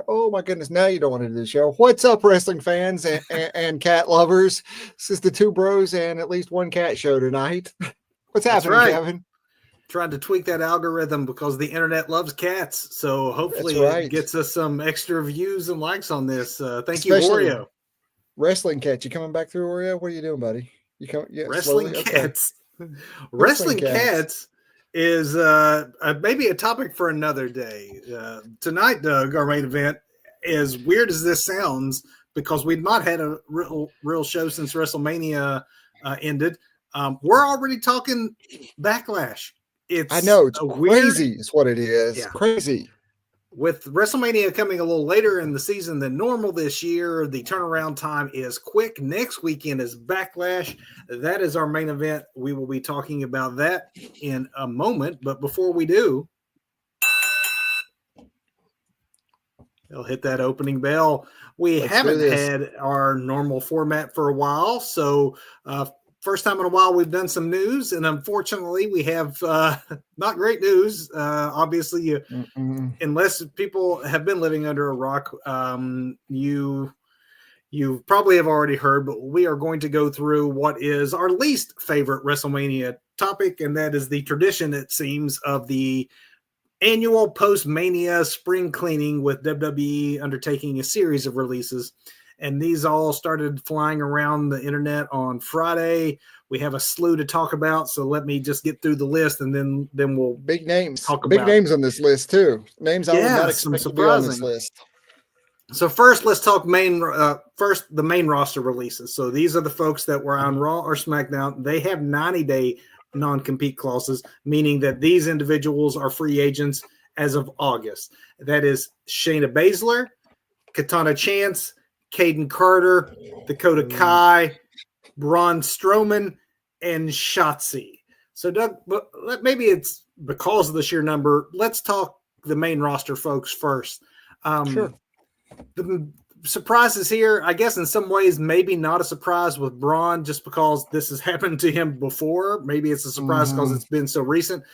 Oh my goodness! Now you don't want to do the show. What's up, wrestling fans and cat lovers? This is the Two Bros and at least one cat show tonight. What's That's happening, right. Kevin? Trying to tweak that algorithm because the internet loves cats. So hopefully it gets us some extra views and likes on this. Thank you, Oreo. Wrestling cats, you coming back through, Oreo? What are you doing, buddy? You come? Yeah, wrestling slowly? cats. Okay. Wrestling cats is maybe a topic for another day. Tonight, Doug, our main event, as weird as this sounds, because we've not had a real show since WrestleMania ended. We're already talking Backlash. I know it's crazy. Is what it is. Yeah. Crazy. With WrestleMania coming a little later in the season than normal this year, the turnaround time is quick. Next weekend is Backlash. That is our main event. We will be talking about that in a moment. But before we do, I'll hit that opening bell. We haven't had our normal format for a while. So, first time in a while, we've done some news, and unfortunately, we have not great news. Obviously, unless people have been living under a rock, you probably have already heard, but we are going to go through what is our least favorite WrestleMania topic, and that is the tradition, it seems, of the annual post-Mania spring cleaning with WWE undertaking a series of releases. And these all started flying around the internet on Friday. We have a slew to talk about, so let me just get through the list, and then we'll big names. Big names on this list too. Names I would not expect to be on this list. So first, let's talk the main roster releases. So these are the folks that were on Raw or SmackDown. They have 90-day non-compete clauses, meaning that these individuals are free agents as of August. That is Shayna Baszler, Katana Chance, Caden Carter, Dakota Kai, Braun Strowman, and Shotzi. So, Doug, maybe it's because of the sheer number. Let's talk the main roster folks first. Sure. The surprises here, I guess in some ways, maybe not a surprise with Braun just because this has happened to him before. Maybe it's a surprise because it's been so recent.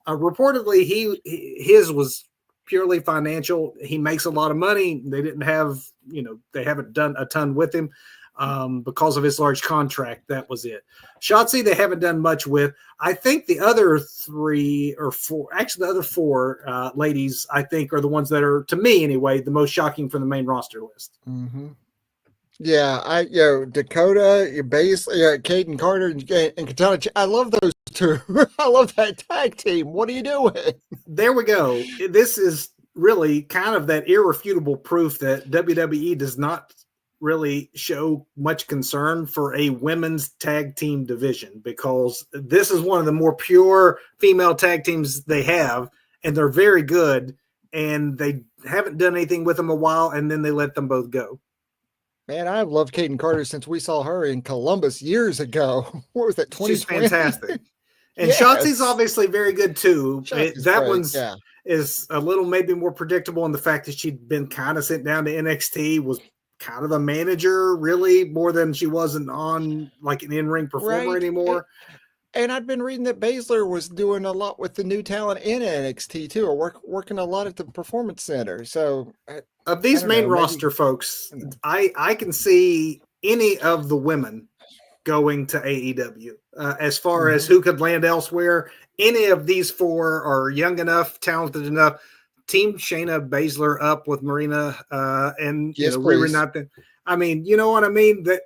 Reportedly, his was purely financial. He makes a lot of money. They haven't done a ton with him because of his large contract. That was it. Shotzi, they haven't done much with. I think the other four ladies, I think, are the ones that are, to me anyway, the most shocking from the main roster list. Mm-hmm. Yeah, Dakota, Caden Carter, and Katana. I love those two. I love that tag team. What are you doing? There we go. This is really kind of that irrefutable proof that WWE does not really show much concern for a women's tag team division, because this is one of the more pure female tag teams they have, and they're very good, and they haven't done anything with them a while, and then they let them both go. Man, I've loved Caden Carter since we saw her in Columbus years ago. What was that, 2020? She's fantastic. And yes. Shotzi's obviously very good too. Is a little maybe more predictable in the fact that she'd been kind of sent down to NXT, was kind of a manager really more than she wasn't on like an in-ring performer anymore. And I'd been reading that Baszler was doing a lot with the new talent in NXT too, or working a lot at the Performance Center. So of these main roster folks, I can see any of the women going to AEW. As far as who could land elsewhere, any of these four are young enough, talented enough. Team Shayna Baszler up with Marina and Riri. I mean, you know what I mean? That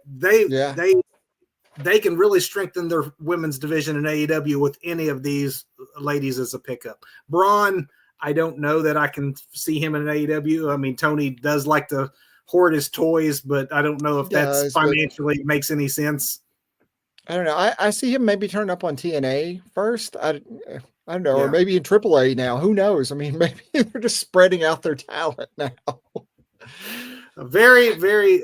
they can really strengthen their women's division in AEW with any of these ladies as a pickup. Braun, I don't know that I can see him in AEW. I mean, Tony does like to hoard his toys, but I don't know if that's financially makes any sense. I don't know. I see him maybe turn up on TNA first. I don't know, or maybe in AAA now. Who knows? I mean, maybe they're just spreading out their talent now. Very, very,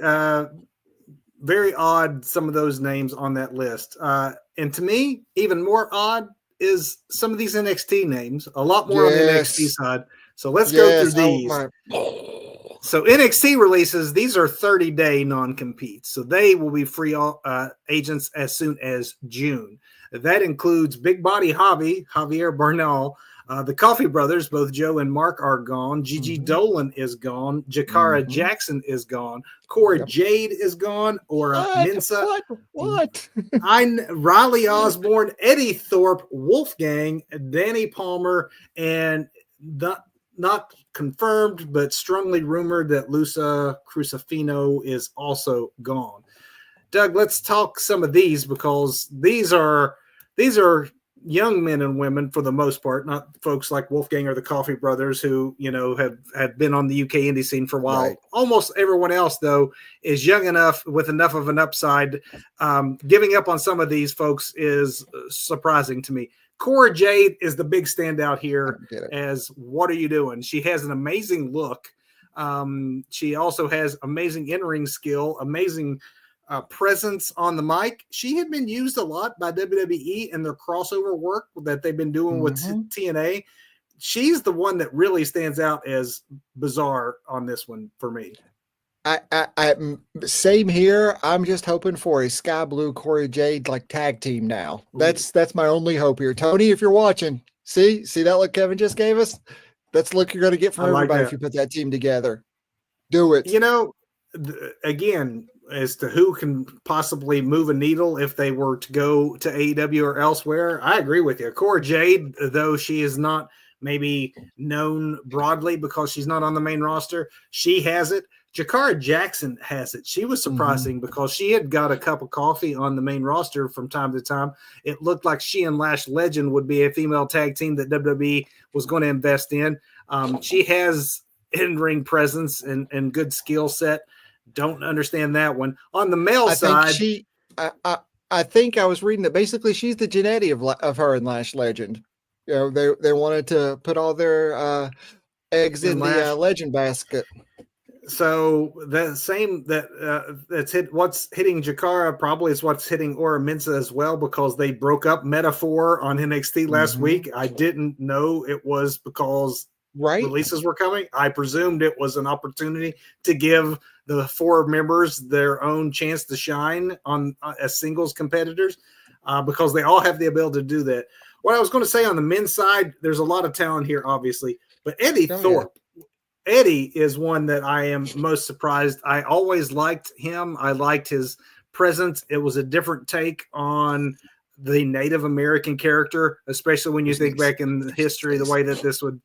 very odd, some of those names on that list. And to me, even more odd is some of these NXT names, a lot more on the NXT side. So let's go through these. So NXT releases, these are 30-day non-competes. So they will be free agents as soon as June. That includes Big Body Javier Bernal, The Coffee Brothers, both Joe and Mark, are gone. Gigi Dolan is gone. Jakara Jackson is gone. Cora Jade is gone. Ora Mensa. What? Riley Osborne, Eddie Thorpe, Wolfgang, Danny Palmer, and not confirmed, but strongly rumored that Lusa Crucifino is also gone. Doug, let's talk some of these because these are young men and women for the most part, not folks like Wolfgang or the Coffee Brothers who, have been on the UK indie scene for a while. Right. Almost everyone else, though, is young enough with enough of an upside. Giving up on some of these folks is surprising to me. Cora Jade is the big standout here as what are you doing? She has an amazing look. She also has amazing in-ring skill, amazing presence on the mic. She had been used a lot by WWE in their crossover work that they've been doing with TNA. She's the one that really stands out as bizarre on this one for me. I same here. I'm just hoping for a Sky Blue Corey Jade like tag team now. That's my only hope here. Tony, if you're watching, see that look Kevin just gave us? That's the look you're going to get from everybody if you put that team together. Do it. Again, as to who can possibly move a needle if they were to go to AEW or elsewhere, I agree with you. Cora Jade, though she is not maybe known broadly because she's not on the main roster, she has it. Jakara Jackson has it. She was surprising because she had got a cup of coffee on the main roster from time to time. It looked like she and Lash Legend would be a female tag team that WWE was going to invest in. She has in-ring presence and good skill set. Don't understand that one. On the male side, I think I was reading that basically she's the Genetti of her and Lash Legend. They wanted to put all their eggs in the Legend basket. So that's what's hitting Jakara probably is what's hitting Ora Mensa as well because they broke up Metaphor on NXT last week. I didn't know it was because releases were coming. I presumed it was an opportunity to give the four members their own chance to shine on as singles competitors because they all have the ability to do that. What I was going to say on the men's side, there's a lot of talent here, obviously, but Eddie Thorpe. Eddie is one that I am most surprised. I always liked him. I liked his presence. It was a different take on the Native American character, especially when you think back in the history, the way that this would,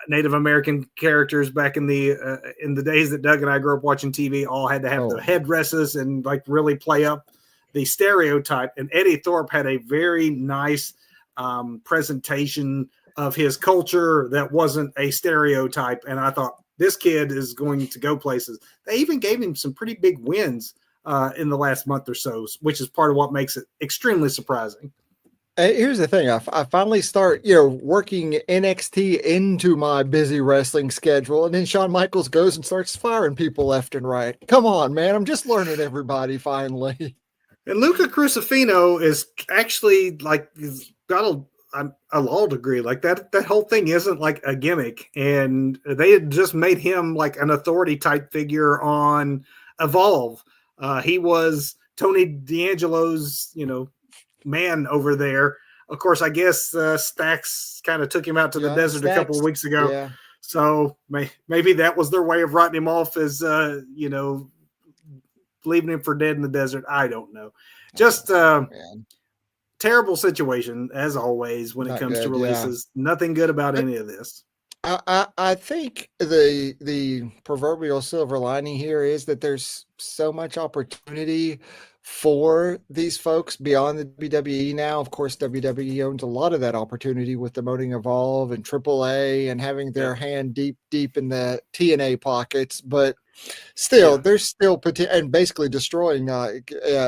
Native American characters back in the days that Doug and I grew up watching TV all had to have the headdresses and like really play up the stereotype. And Eddie Thorpe had a very nice presentation of his culture that wasn't a stereotype. And I thought this kid is going to go places. They even gave him some pretty big wins in the last month or so, which is part of what makes it extremely surprising. Here's the thing. I finally start, working NXT into my busy wrestling schedule. And then Shawn Michaels goes and starts firing people left and right. Come on, man. I'm just learning everybody finally. And Luca Crucifino is actually got a law degree. Like that whole thing isn't like a gimmick. And they had just made him like an authority type figure on Evolve. He was Tony D'Angelo's, man over there. Of course, I guess Stax kind of took him out to the desert a couple of weeks ago. Yeah. So maybe that was their way of writing him off as, leaving him for dead in the desert. I don't know. Just terrible situation, as always, when it comes to releases. Yeah. Nothing good about any of this. I think the proverbial silver lining here is that there's so much opportunity for these folks beyond the WWE now. Of course, WWE owns a lot of that opportunity with demoting Evolve and AAA and having their hand deep in the TNA pockets. But still, there's still and basically destroying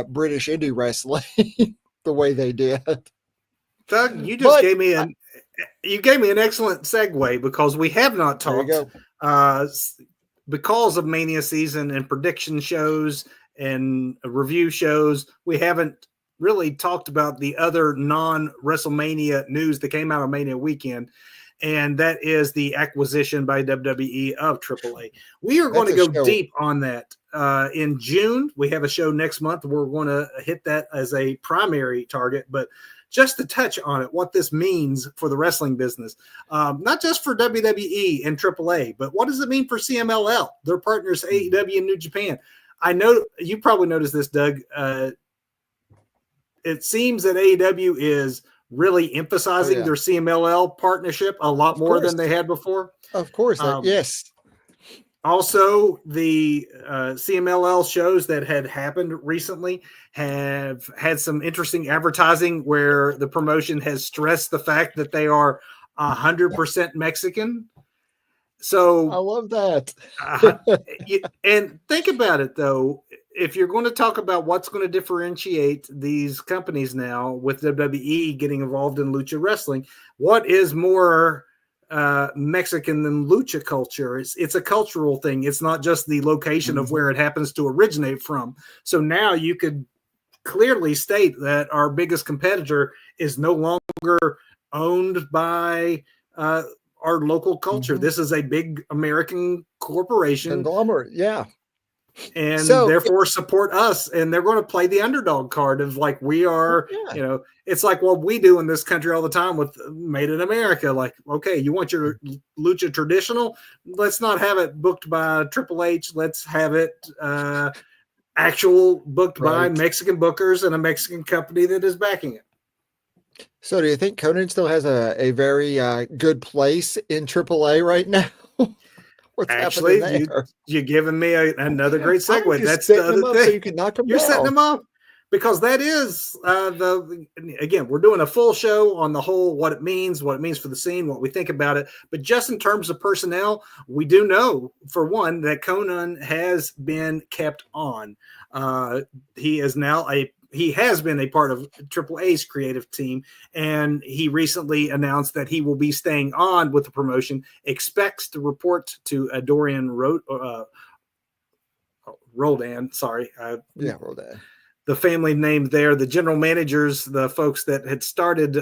British indie wrestling the way they did. Doug, you just gave me an excellent segue because we have not talked because of Mania season and prediction shows and review shows. We haven't really talked about the other non-WrestleMania news that came out of Mania weekend, and that is the acquisition by WWE of AAA. We are going to go deep on that in June. We have a show next month. We're going to hit that as a primary target, but just to touch on it, what this means for the wrestling business, not just for WWE and AAA, but what does it mean for CMLL, their partners AEW and New Japan? I know you probably noticed this, Doug. It seems that AEW is really emphasizing their CMLL partnership a lot more than they had before. Of course, yes. Also, the CMLL shows that had happened recently have had some interesting advertising where the promotion has stressed the fact that they are 100% Mexican. So I love that. And think about it, though. If you're going to talk about what's going to differentiate these companies now with WWE getting involved in lucha wrestling, what is more Mexican than lucha culture? It's a cultural thing. It's not just the location of where it happens to originate from. So now you could clearly state that our biggest competitor is no longer owned by our local culture. This is a big American corporation. Conglomerate, yeah. And so, therefore support us, and they're going to play the underdog card of like, we are, it's like what we do in this country all the time with Made in America. Like, okay, you want your lucha traditional? Let's not have it booked by Triple H. Let's have it actual booked by Mexican bookers and a Mexican company that is backing it. So do you think Conan still has a very good place in AAA right now? What's actually you're giving me another great segue. That's the other thing. So you can knock them You're down. setting them up because that is again, we're doing a full show on the whole, what it means for the scene, what we think about it. But just in terms of personnel, we do know for one that Conan has been kept on. He has been a part of Triple A's creative team, and he recently announced that he will be staying on with the promotion, expects to report to Dorian Roldan. Sorry. Roldan. The family name there, the general managers, the folks that had started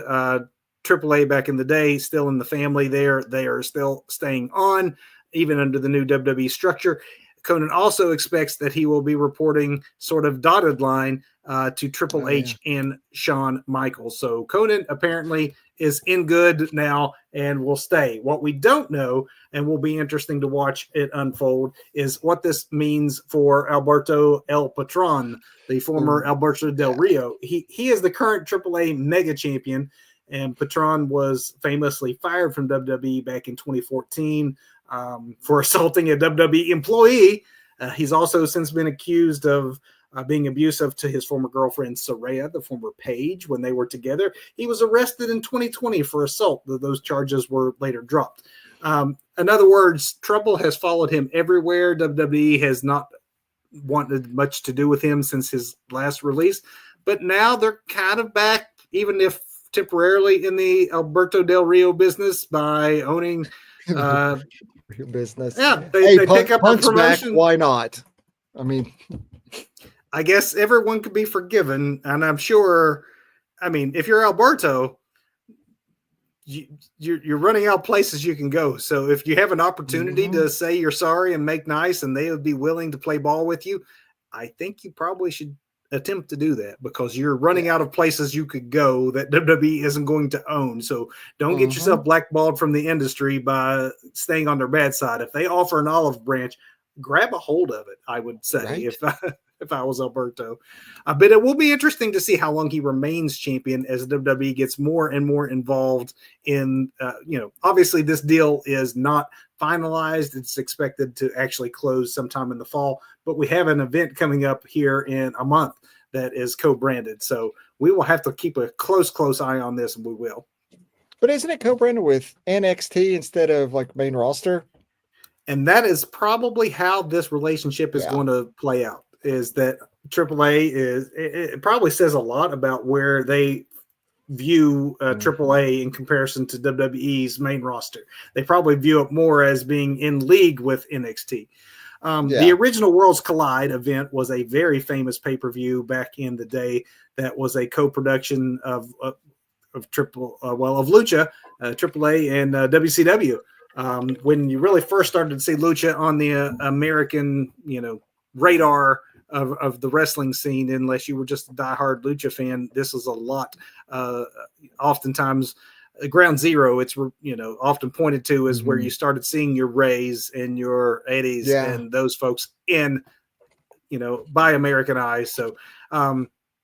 AAA back in the day, still in the family there. They are still staying on, even under the new WWE structure. Conan also expects that he will be reporting sort of dotted line to Triple H and Shawn Michaels. So Conan apparently is in good now and will stay. What we don't know, and will be interesting to watch it unfold, is what this means for Alberto El Patron, the former Alberto Del Rio. He is the current AAA mega champion, and Patron was famously fired from WWE back in 2014 for assaulting a WWE employee. He's also since been accused of being abusive to his former girlfriend, Saraya, the former Paige, when they were together. He was arrested in 2020 for assault. Those charges were later dropped. In other words, trouble has followed him everywhere. WWE has not wanted much to do with him since his last release, but now they're kind of back, even if temporarily, in the Alberto Del Rio business by owning business. Yeah, they pick up a promotion. Back, why not? I mean, I guess everyone could be forgiven, and I'm sure. I mean, if you're Alberto, you're running out places you can go. So if you have an opportunity to say you're sorry and make nice, and they would be willing to play ball with you, I think you probably should attempt to do that, because you're running out of places you could go that WWE isn't going to own. So don't get yourself blackballed from the industry by staying on their bad side. If they offer an olive branch, grab a hold of it, I would say, if I was Alberto. But it will be interesting to see how long he remains champion as WWE gets more and more involved in, obviously this deal is not finalized. It's expected to actually close sometime in the fall, but we have an event coming up here in a month that is co-branded. So we will have to keep a close eye on this, and we will. But isn't it co-branded with NXT instead of like main roster? And that is probably how this relationship is going to play out, is that AAA it probably says a lot about where they view AAA in comparison to WWE's main roster. They probably view it more as being in league with NXT. The original Worlds Collide event was a very famous pay-per-view back in the day that was a co-production of Lucha, AAA and WCW. When you really first started to see Lucha on the American, radar of the wrestling scene, unless you were just a diehard lucha fan. This is a lot. Oftentimes, ground zero, it's, often pointed to as where you started seeing your Rays and your Eddies and those folks in, by American eyes. So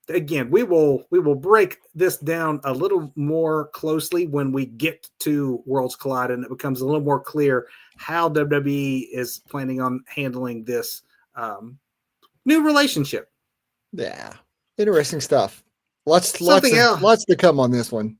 again, we will break this down a little more closely when we get to Worlds Collide, and it becomes a little more clear how WWE is planning on handling this new relationship. Yeah, interesting stuff. Lots to come on this one.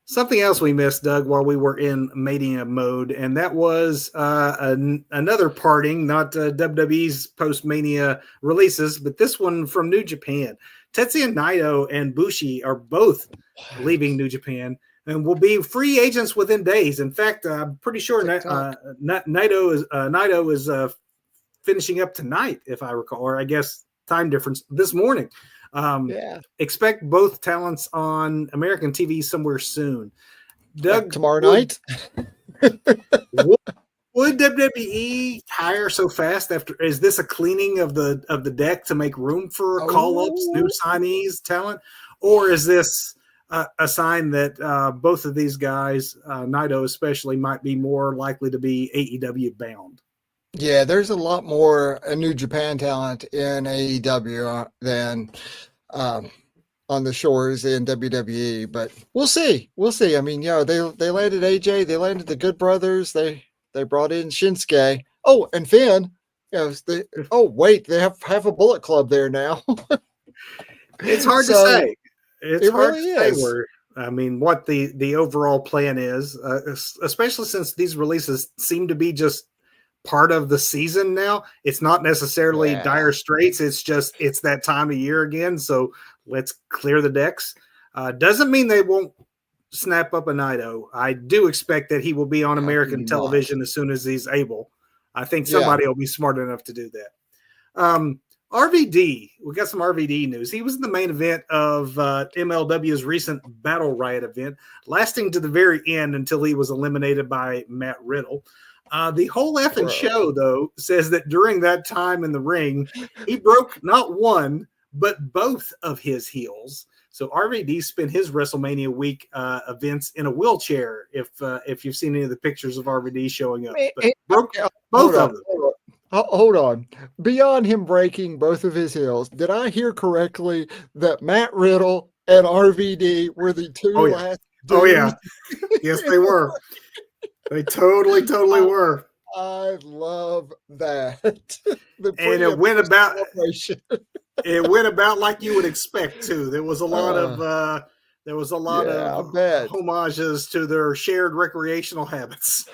Something else we missed, Doug, while we were in Mania mode, and that was another parting, not WWE's post-Mania releases, but this one from New Japan. Tetsuya Naito and Bushi are both leaving New Japan and will be free agents within days. In fact, I'm pretty sure Naito is finishing up tonight, if I recall, or I guess time difference this morning. Expect both talents on American TV somewhere soon. Doug, tomorrow night. Would WWE hire so fast after? Is this a cleaning of the deck to make room for call-ups, new signees, talent, or is this a sign that both of these guys, Naito especially, might be more likely to be AEW bound? Yeah, there's a lot more New Japan talent in AEW than on the shores in WWE, but we'll see. I mean, they landed AJ, they landed the Good Brothers, they brought in Shinsuke. Oh, and Finn. They have a Bullet Club there now. It's hard to say. It's hard really to say what the overall plan is, especially since these releases seem to be just part of the season now. It's not necessarily dire straits. It's that time of year again. So let's clear the decks. Doesn't mean they won't snap up a Naito. I do expect that he will be on American television as soon as he's able. I think somebody will be smart enough to do that. RVD, we got some RVD news. He was in the main event of MLW's recent Battle Riot event, lasting to the very end until he was eliminated by Matt Riddle. The whole effing show, though, says that during that time in the ring, he broke not one, but both of his heels. So RVD spent his WrestleMania week events in a wheelchair, if you've seen any of the pictures of RVD showing up. But broke both of them. Hold on. Beyond him breaking both of his heels, did I hear correctly that Matt Riddle and RVD were the two last dudes? Oh, yeah. Yes, they were. They totally were. I love that. And it went about it went about like you would expect to. There was a lot of homages to their shared recreational habits.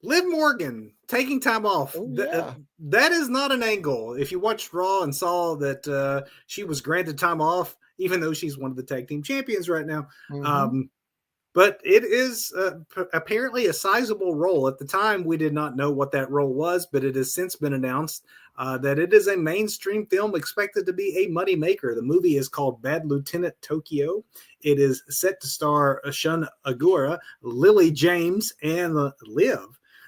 Liv Morgan taking time off. That is not an angle. If you watched Raw and saw that she was granted time off, even though she's one of the tag team champions right now. But it is apparently a sizable role. At the time, we did not know what that role was, but it has since been announced that it is a mainstream film expected to be a moneymaker. The movie is called Bad Lieutenant Tokyo. It is set to star Shun Agura, Lily James, and Liv.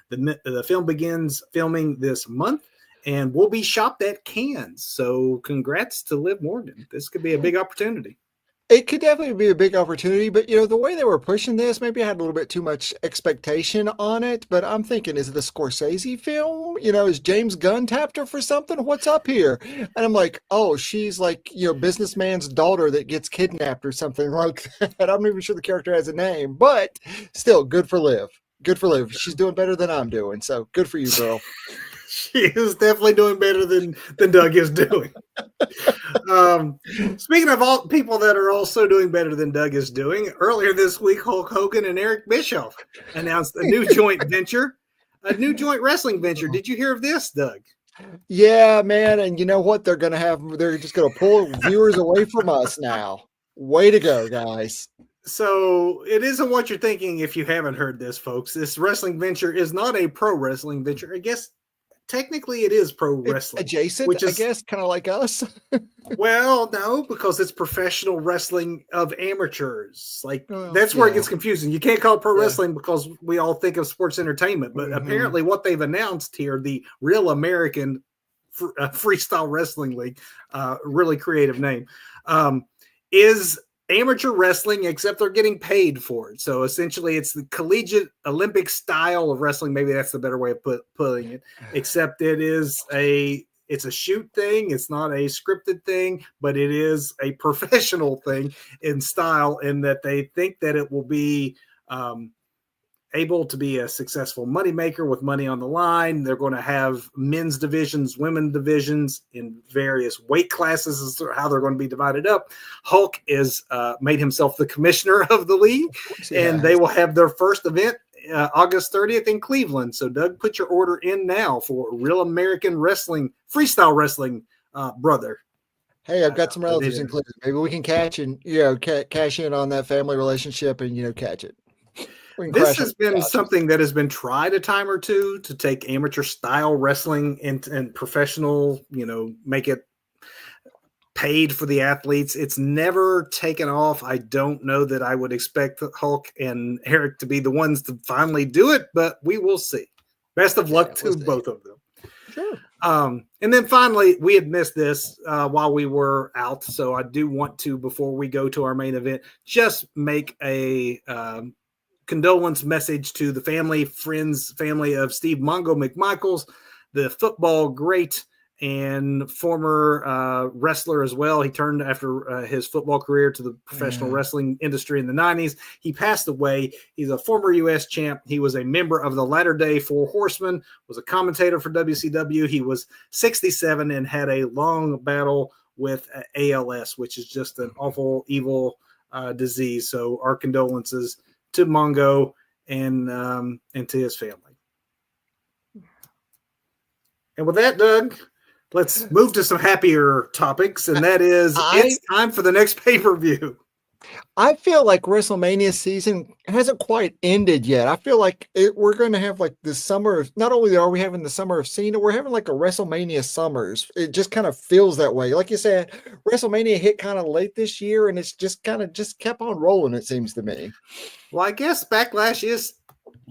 The film begins filming this month and will be shopped at Cannes. So congrats to Liv Morgan. This could be a big opportunity. It could definitely be a big opportunity, but the way they were pushing this, maybe I had a little bit too much expectation on it. But I'm thinking, is it a Scorsese film? Is James Gunn tapped her for something? What's up here? And I'm like, oh, she's like, businessman's daughter that gets kidnapped or something like that. I'm not even sure the character has a name, but still, good for Liv. Good for Liv. She's doing better than I'm doing, so good for you, girl. She is definitely doing better than Doug is doing. Speaking of all people that are also doing better than Doug is doing, earlier this week, Hulk Hogan and Eric Bischoff announced a new joint wrestling venture. Did you hear of this, Doug? Yeah, man. And you know what? They're just going to pull viewers away from us now. Way to go, guys. So it isn't what you're thinking if you haven't heard this, folks. This wrestling venture is not a pro wrestling venture. I guess technically it is pro wrestling. Adjacent, which is, I guess, kind of like us. Well, no, because it's professional wrestling of amateurs. Like, that's where it gets confusing. You can't call it pro wrestling because we all think of sports entertainment. But apparently what they've announced here, the Real American Freestyle Wrestling League, really creative name, is amateur wrestling, except they're getting paid for it. So essentially it's the collegiate Olympic style of wrestling. Maybe that's the better way of putting it, except it's a shoot thing. It's not a scripted thing, but it is a professional thing in style, in that they think that it will be able to be a successful moneymaker with money on the line. They're going to have men's divisions, women's divisions in various weight classes is how they're going to be divided up. Hulk is made himself the commissioner of the league, and they will have their first event August 30th in Cleveland. So Doug, put your order in now for Real American Wrestling, Freestyle Wrestling, brother. Hey, I've got some relatives in Cleveland. Maybe we can cash in on that family relationship and catch it. This has been something that has been tried a time or two, to take amateur style wrestling and professional, make it paid for the athletes. It's never taken off. I don't know that I would expect Hulk and Eric to be the ones to finally do it, but we will see. Best of luck to both of them. Sure. And then finally, we had missed this while we were out, so I do want to, before we go to our main event, just make a condolence message to the family of Steve Mongo McMichaels, the football great and former wrestler as well. He turned after his football career to the professional wrestling industry in the 90s. He passed away. He's a former U.S. champ. He was a member of the Latter-day Four Horsemen, was a commentator for WCW. He was 67 and had a long battle with ALS, which is just an awful, evil disease. So our condolences to Mongo and to his family. And with that, Doug, let's move to some happier topics, and that is it's time for the next pay-per-view. I feel like WrestleMania season hasn't quite ended yet. I feel like we're going to have like the summer of, not only are we having the summer of Cena, we're having like a WrestleMania summers. It just kind of feels that way. Like you said, WrestleMania hit kind of late this year, and it's just kind of just kept on rolling, it seems to me. Well, I guess Backlash is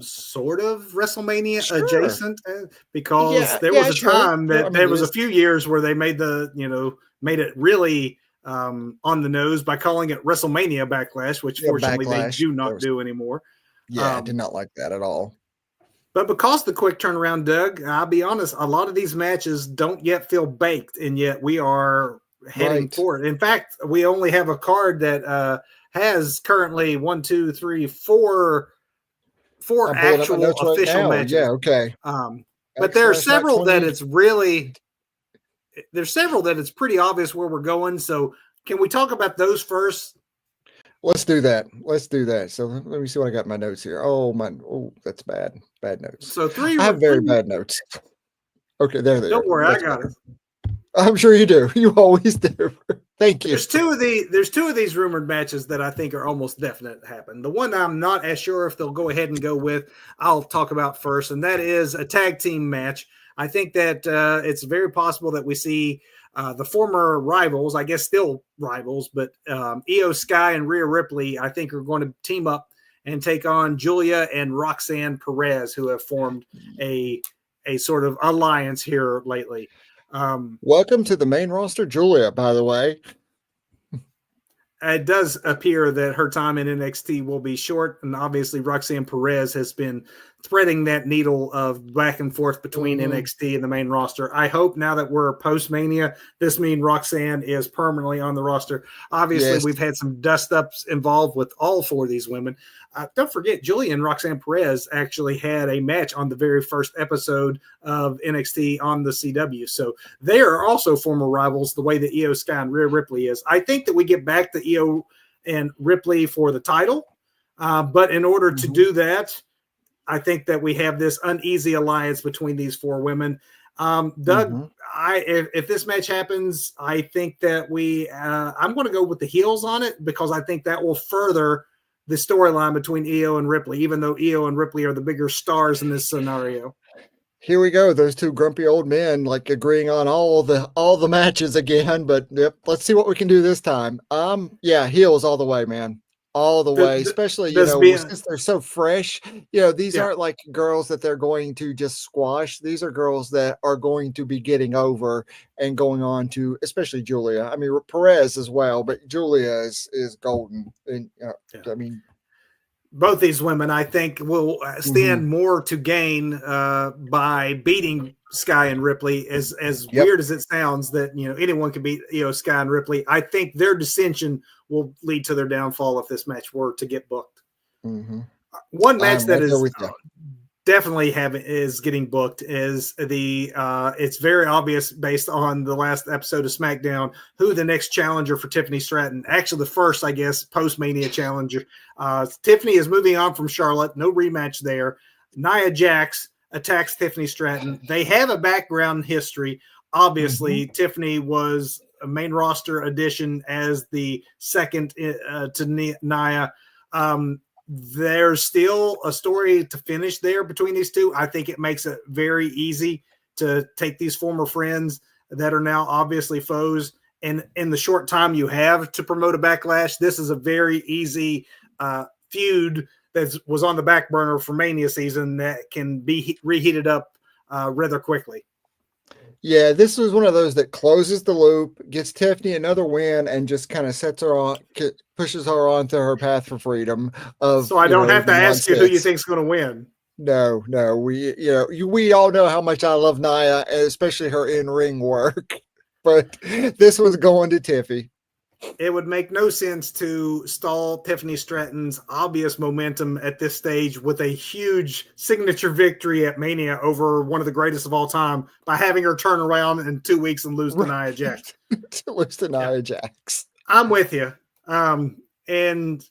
sort of WrestleMania adjacent, because there was a time that there was a few years where they made it really on the nose by calling it WrestleMania Backlash, which fortunately they do not do anymore. Yeah, I did not like that at all. But because the quick turnaround, Doug, I'll be honest, a lot of these matches don't yet feel baked, and yet we are heading for it. In fact, we only have a card that has currently 4 actual official matches. Yeah, okay. But there are several that it's pretty obvious where we're going. So can we talk about those first? Let's do that. So let me see what I got in my notes here. Oh, that's bad. Bad notes. So I have very bad notes. Okay, there they are. Don't worry, I got it. I'm sure you do. You always do. Thank you. There's two of these rumored matches that I think are almost definite to happen. The one I'm not as sure if they'll go ahead and go with, I'll talk about first, and that is a tag team match. I think that it's very possible that we see the former rivals, I guess still rivals, but Io Sky and Rhea Ripley, I think, are going to team up and take on Julia and Roxanne Perez, who have formed a sort of alliance here lately. Welcome to the main roster, Julia, by the way. It does appear that her time in NXT will be short, and obviously Roxanne Perez has been threading that needle of back and forth between NXT and the main roster. I hope now that we're post-Mania, this means Roxanne is permanently on the roster. Obviously, we've had some dust-ups involved with all four of these women. Don't forget, Julia and Roxanne Perez actually had a match on the very first episode of NXT on the CW. So they are also former rivals, the way that Io Sky and Rhea Ripley is. I think that we get back to Io and Ripley for the title. But in order to do that, I think that we have this uneasy alliance between these four women. Doug, if this match happens, I think that I'm going to go with the heels on it, because I think that will further the storyline between Io and Ripley, even though Io and Ripley are the bigger stars in this scenario. here we go. Those two grumpy old men like agreeing on all the matches again. But yep, let's see what we can do this time. Yeah, heels all the way, man. All the way, especially, since they're so fresh, these aren't like girls that they're going to just squash. These are girls that are going to be getting over and going on to, especially Julia. I mean, Perez as well, but Julia is golden. And I mean, both these women, I think, will stand more to gain by beating Sky and Ripley. As weird as it sounds that anyone can beat Sky and Ripley, I think their dissension will lead to their downfall if this match were to get booked. One match that is definitely is getting booked is it's very obvious based on the last episode of SmackDown who the next challenger for Tiffany Stratton, actually the first, I guess, post-Mania challenger. Tiffany is moving on from Charlotte, no rematch there. Nia Jax attacks Tiffany Stratton. They have a background history. Obviously, Tiffany was a main roster addition as the second to Nia. There's still a story to finish there between these two. I think it makes it very easy to take these former friends that are now obviously foes, and in the short time you have to promote a Backlash, this is a very easy feud that was on the back burner for Mania season that can be reheated up rather quickly. Yeah, this was one of those that closes the loop, gets Tiffany another win, and just kind of sets her on, pushes her onto her path for freedom. So I don't have to ask you who you think's going to win. No, we all know how much I love Nia, especially her in-ring work. But this was going to Tiffy. It would make no sense to stall Tiffany Stratton's obvious momentum at this stage with a huge signature victory at Mania over one of the greatest of all time by having her turn around in 2 weeks and lose to Nia Jax. Lose to Nia Jax. I'm with you. And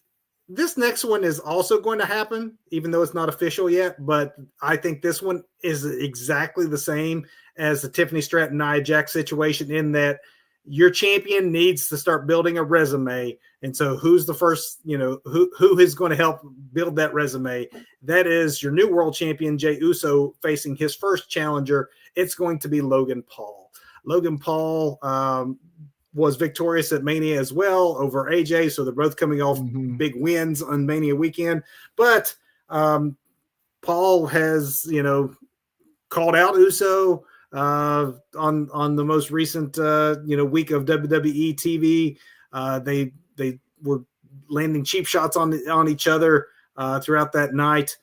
this next one is also going to happen, even though it's not official yet. But I think this one is exactly the same as the Tiffany Stratton Nia Jax situation in that your champion needs to start building a resume. And so who's the first, who is going to help build that resume? That is your new world champion, Jey Uso, facing his first challenger. It's going to be Logan Paul. Logan Paul was victorious at Mania as well over AJ. So they're both coming off big wins on Mania weekend. But Paul has, called out Uso on the most recent week of WWE TV. They were landing cheap shots on each other throughout that night.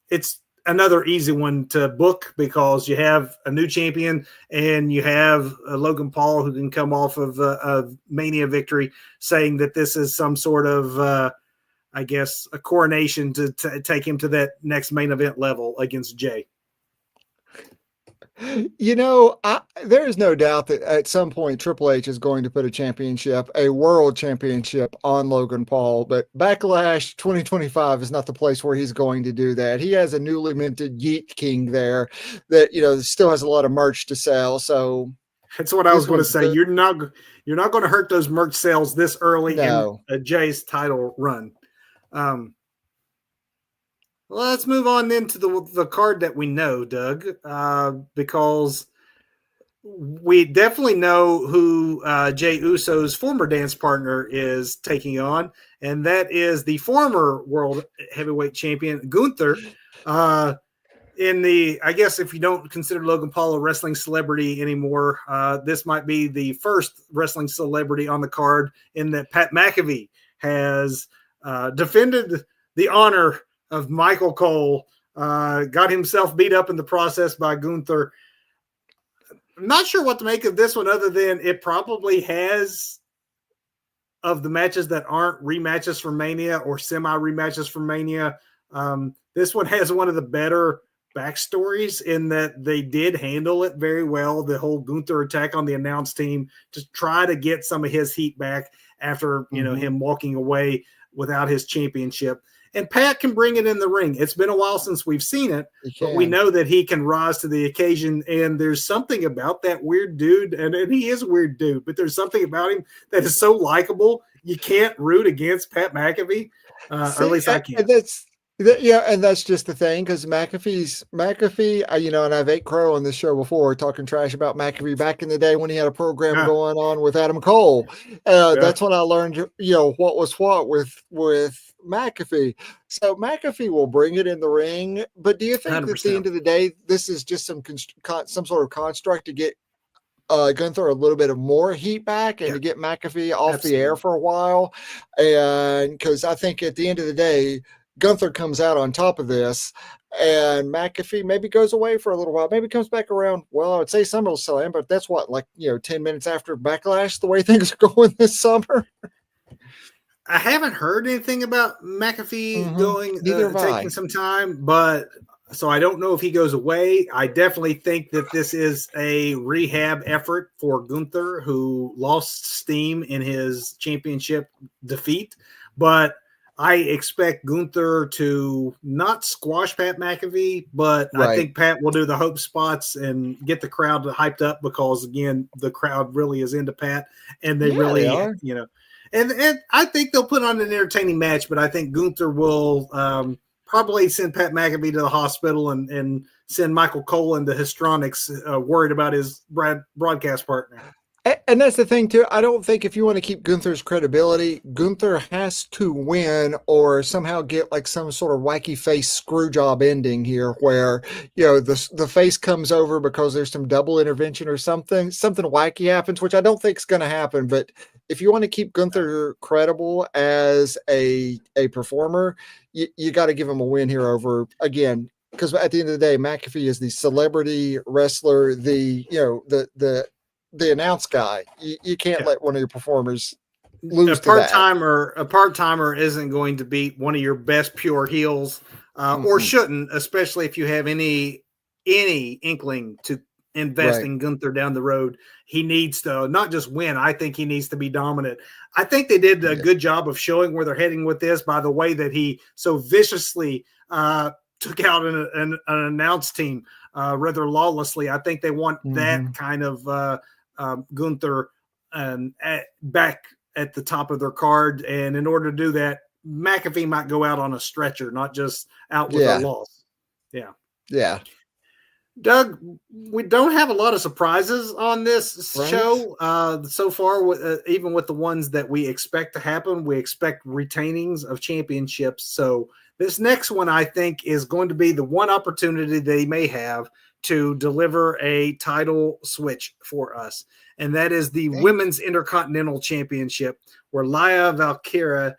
It's another easy one to book because you have a new champion and you have Logan Paul who can come off of a Mania victory, saying that this is some sort of I guess a coronation to take him to that next main event level against Jey. There is no doubt that at some point Triple H is going to put a world championship on Logan Paul, but Backlash 2025 is not the place where he's going to do that. He has a newly minted Yeet King there that, still has a lot of merch to sell. So that's what I was going to say. You're not going to hurt those merch sales this early in Jay's title run. Let's move on then to the card that we know, Doug, because we definitely know who Jey Uso's former dance partner is taking on, and that is the former world heavyweight champion, Gunther. I guess if you don't consider Logan Paul a wrestling celebrity anymore, this might be the first wrestling celebrity on the card in that Pat McAfee has defended the honor of Michael Cole, got himself beat up in the process by Gunther. I'm not sure what to make of this one other than it probably has, of the matches that aren't rematches from Mania or semi-rematches from Mania, this one has one of the better backstories in that they did handle it very well, the whole Gunther attack on the announce team, to try to get some of his heat back after him walking away without his championship. And Pat can bring it in the ring. It's been a while since we've seen it, but we know that he can rise to the occasion. And there's something about that weird dude, and he is a weird dude, but there's something about him that is so likable. You can't root against Pat McAfee, or at least I can't. Yeah, and that's just the thing because McAfee, and I've ate crow on this show before talking trash about McAfee back in the day when he had a program Yeah. going on with Adam Cole. Yeah. That's when I learned, what was what with McAfee. So McAfee will bring it in the ring, but do you think that at the 100%. end of the day, this is just some sort of construct to get Gunther a little bit of more heat back and Yeah. to get McAfee off the air Absolutely. for a while? And because I think at the end of the day, Gunther comes out on top of this, and McAfee maybe goes away for a little while, maybe comes back around. Well, I would say SummerSlam, but that's what, 10 minutes after Backlash, the way things are going this summer. I haven't heard anything about McAfee going, Neither have taking I. some time, but so I don't know if he goes away. I definitely think that this is a rehab effort for Gunther, who lost steam in his championship defeat. But I expect Gunther to not squash Pat McAfee, but I Right. think Pat will do the hope spots and get the crowd hyped up because, again, the crowd really is into Pat, and they really, are. And I think they'll put on an entertaining match, but I think Gunther will probably send Pat McAfee to the hospital and send Michael Cole into histrionics, worried about his broadcast partner. And that's the thing too. I don't think if you want to keep Gunther's credibility, Gunther has to win or somehow get like some sort of wacky face screw job ending here, where the face comes over because there's some double intervention or something wacky happens, which I don't think is going to happen. But if you want to keep Gunther credible as a performer, you got to give him a win here over, again, because at the end of the day, McAfee is the celebrity wrestler, the announce guy. You can't let one of your performers lose to that. A part-timer isn't going to beat one of your best pure heels, or shouldn't, especially if you have any inkling to invest in Gunther down the road. He needs to not just win. I think he needs to be dominant. I think they did a good job of showing where they're heading with this by the way that he so viciously took out an announce team rather lawlessly. I think they want that kind of Gunther back at the top of their card, and in order to do that, McAfee might go out on a stretcher, not just out with a loss. Yeah. Doug, we don't have a lot of surprises on this show so far, even with the ones that we expect to happen. We expect retainings of championships. So this next one, I think, is going to be the one opportunity they may have to deliver a title switch for us. And that is the Women's Intercontinental Championship, where Lyra Valkyria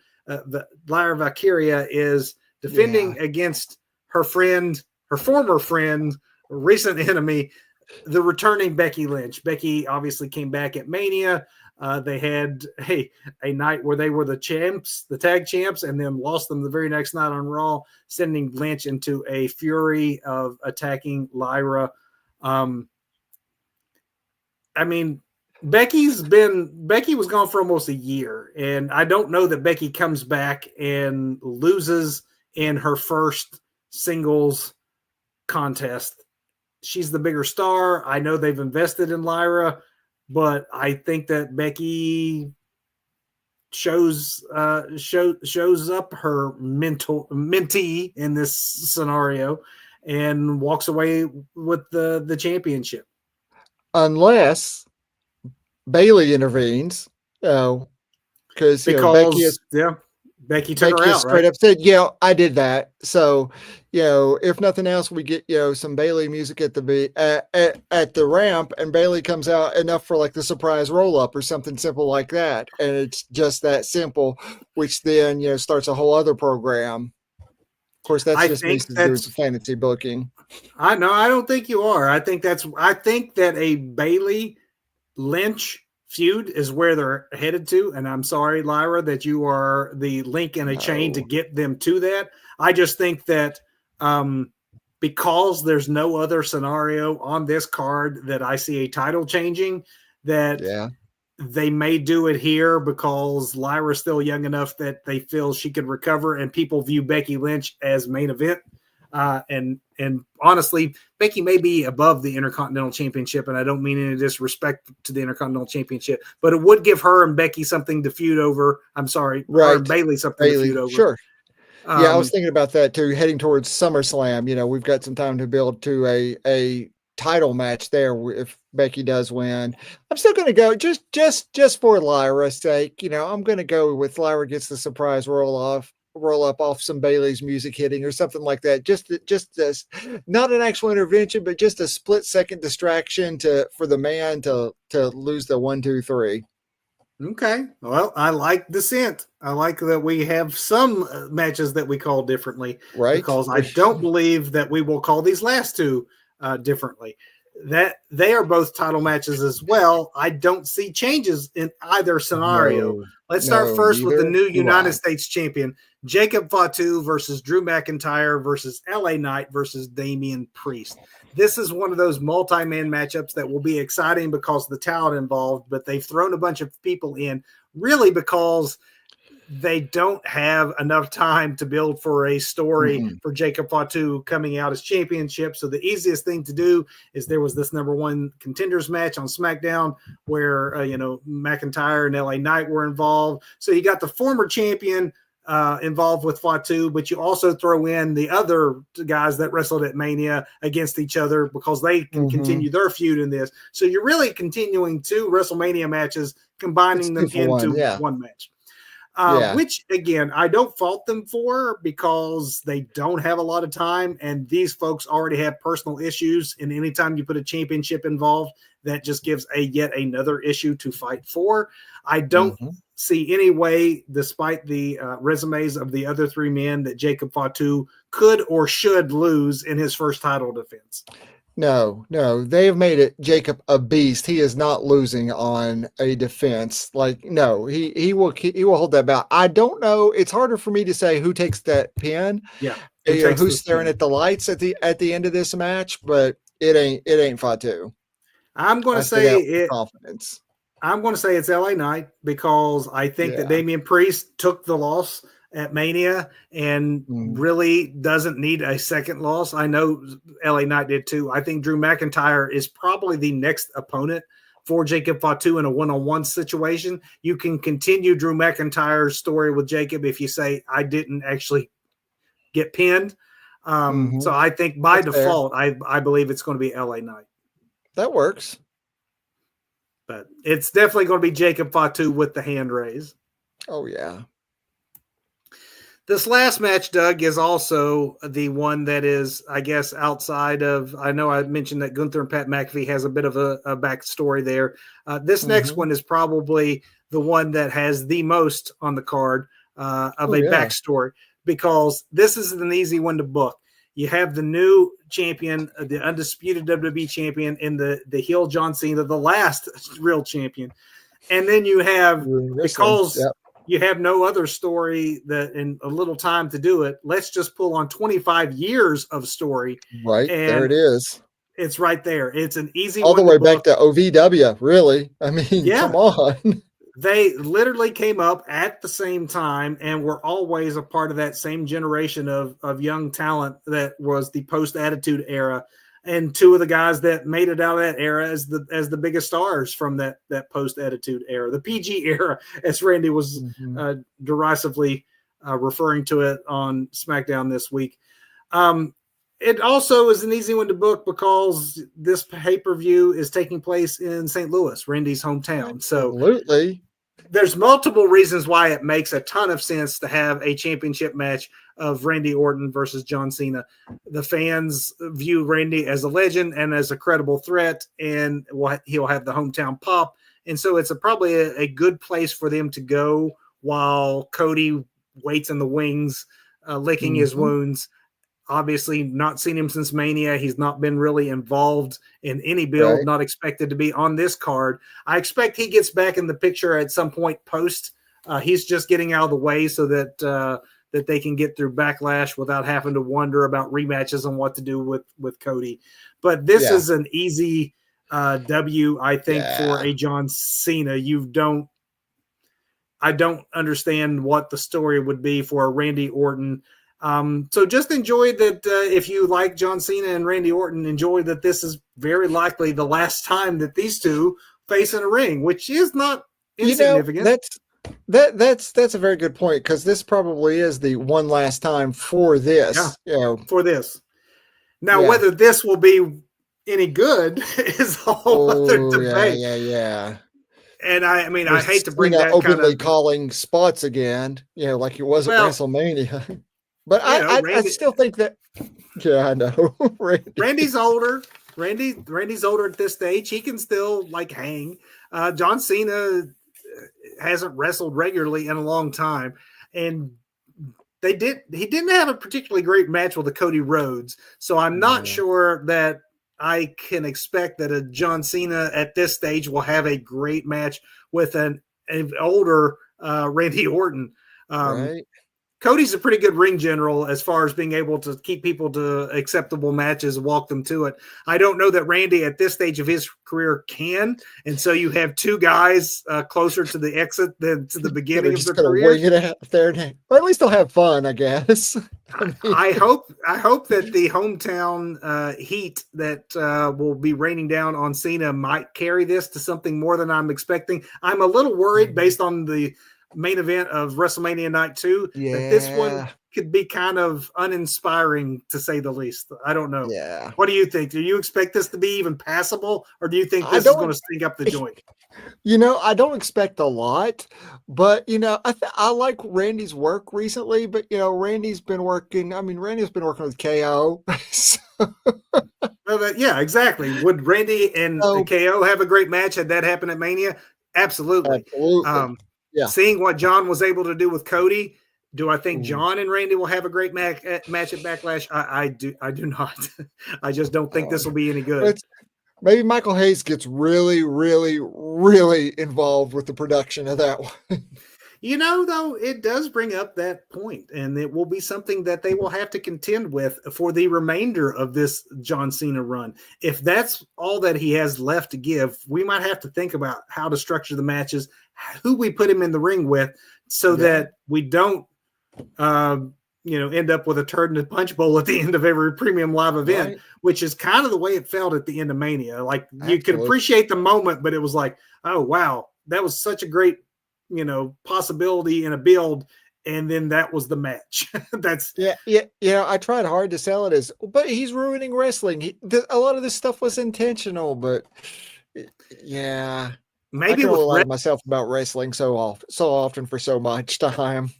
is defending against her former friend, recent enemy, the returning Becky Lynch. Becky obviously came back at Mania. They had a night where they were the tag champs, and then lost them the very next night on Raw, sending Lynch into a fury of attacking Lyra. Becky was gone for almost a year, and I don't know that Becky comes back and loses in her first singles contest. She's the bigger star. I know they've invested in Lyra, but I think that Becky shows up her mentee in this scenario and walks away with the championship. Unless Bailey intervenes, because Becky took her out, straight up said, I did that. So, if nothing else, we get, some Bailey music at the ramp, and Bailey comes out enough for like the surprise roll up or something simple like that. And it's just that simple, which then, starts a whole other program. Of course, that's just me doing some fantasy booking. I know. I don't think you are. I think that a Bailey Lynch feud is where they're headed to, and I'm sorry, Lyra, that you are the link in a chain to get them to that. I just think that because there's no other scenario on this card that I see a title changing, that they may do it here because Lyra's still young enough that they feel she could recover, and people view Becky Lynch as main event. And honestly, Becky may be above the Intercontinental Championship, and I don't mean any disrespect to the Intercontinental Championship, but it would give her and Becky something to feud over. I'm sorry, her and Bailey something to feud over. Sure. Yeah, I was thinking about that too. Heading towards SummerSlam, we've got some time to build to a title match there if Becky does win. I'm still going to go just for Lyra's sake. I'm going to go with Lyra gets the surprise roll up off some Bailey's music hitting or something like that. Just this, not an actual intervention, but just a split-second distraction for the man to lose the 1, 2, 3. Okay. Well, I like Descent. I like that we have some matches that we call differently, right? Because I don't believe that we will call these last two differently. That they are both title matches as well. I don't see changes in either scenario. Let's start first with the new United States champion, Jacob Fatu versus Drew McIntyre versus LA Knight versus Damian Priest. This is one of those multi-man matchups that will be exciting because of the talent involved, but they've thrown a bunch of people in really because they don't have enough time to build for a story for Jacob Fatu coming out as championship. So the easiest thing to do is there was this number one contenders match on SmackDown where, McIntyre and LA Knight were involved. So you got the former champion involved with Fatu, but you also throw in the other guys that wrestled at Mania against each other because they can continue their feud in this. So you're really continuing two WrestleMania matches, combining them into one match. Which, again, I don't fault them for because they don't have a lot of time, and these folks already have personal issues, and anytime you put a championship involved, that just gives yet another issue to fight for. I don't see any way, despite the resumes of the other three men, that Jacob Fatu could or should lose in his first title defense. No, they have made it Jacob a beast. He is not losing on a defense. He will hold that belt. I don't know. It's harder for me to say who takes that pin. Yeah, who's staring at the lights at the end of this match, but it ain't Fatu. I'm going to say it. Confidence. I'm going to say it's LA Knight because I think that Damian Priest took the loss at Mania and really doesn't need a second loss. I know LA Knight did too. I think Drew McIntyre is probably the next opponent for Jacob Fatu in a one-on-one situation. You can continue Drew McIntyre's story with Jacob if you say, I didn't actually get pinned. So I think by default, I believe it's going to be LA Knight. That works. But it's definitely going to be Jacob Fatu with the hand raise. Oh, yeah. This last match, Doug, is also the one that is, I guess, outside of, I know I mentioned that Gunther and Pat McAfee has a bit of a backstory there. This next one is probably the one that has the most on the card of a backstory because this is an easy one to book. You have the new champion, the undisputed WWE champion, and the heel John Cena, the last real champion. And then you have, because you have no other story that in a little time to do it, let's just pull on 25 years of story. Right, and there it is. It's right there. It's an easy all the way back to OVW, really. I mean, come on. They literally came up at the same time and were always a part of that same generation of young talent that was the post-Attitude Era. And two of the guys that made it out of that era as the biggest stars from that post-Attitude Era, the PG era, as Randy was derisively referring to it on SmackDown this week. It also is an easy one to book because this pay-per-view is taking place in St. Louis, Randy's hometown. Absolutely. So there's multiple reasons why it makes a ton of sense to have a championship match of Randy Orton versus John Cena. The fans view Randy as a legend and as a credible threat, and he'll have the hometown pop. And so it's probably a good place for them to go while Cody waits in the wings, licking his wounds. Obviously, not seen him since Mania. He's not been really involved in any build, not expected to be on this card. I expect he gets back in the picture at some point post. He's just getting out of the way so that they can get through Backlash without having to wonder about rematches and what to do with Cody. But this is an easy W, I think, for a John Cena. I don't understand what the story would be for a Randy Orton. So just enjoy that if you like John Cena and Randy Orton, enjoy that this is very likely the last time that these two face in a ring, which is not insignificant. That's a very good point, because this probably is the one last time for Yeah, this. for this. Now, Yeah. whether this will be any good is a whole other Oh yeah, debate. yeah, yeah. And I mean, I With hate to bring Cena that kind openly of, calling spots again, like it was at well, WrestleMania. But I Randy, still think that. Yeah, I know. Randy. Randy's older. Randy's older at this stage. He can still like hang. John Cena hasn't wrestled regularly in a long time, and he didn't have a particularly great match with the Cody Rhodes. So I'm not No. sure that I can expect that a John Cena at this stage will have a great match with an older Randy Orton. Right. Cody's a pretty good ring general as far as being able to keep people to acceptable matches and walk them to it. I don't know that Randy at this stage of his career can. And so you have two guys closer to the exit than to the That are beginning of just their gonna wing careers. it out there, or at least they'll have fun, I guess. mean, I hope that the hometown heat that will be raining down on Cena might carry this to something more than I'm expecting. I'm a little worried based on the main event of WrestleMania Night 2 that this one yeah, could be kind of uninspiring to say the least. I don't know. yeah. What do you think? Do you expect this to be even passable, or do you think I this is going to don't. stink up the joint? I don't expect a lot, but I like Randy's work recently. But Randy's been working. I mean, Randy's been working with KO. So, Well, yeah, exactly. Would Randy and so KO have a great match had that happened at Mania? Absolutely. absolutely, Um, yeah. Seeing what John was able to do with Cody, do I think Ooh, John and Randy will have a great match at Backlash? I do not. I just don't think uh, this will be any good. but maybe Michael Hayes gets really, really, really involved with the production of that one. Though, it does bring up that point, and it will be something that they will have to contend with for the remainder of this John Cena run. If that's all that he has left to give, we might have to think about how to structure the matches, who we put him in the ring with, so Yeah, that we don't, end up with a turd in the punch bowl at the end of every premium live event, right. which is kind of the way it felt at the end of Mania. Like you could Absolutely. appreciate the moment, but it was like, oh wow, that was such a great possibility in a build, and then that was the match. That's Yeah, yeah. I tried hard to sell it as, but he's ruining wrestling. A lot of this stuff was intentional, but yeah, I maybe can only with lie to myself about wrestling so often for so much time.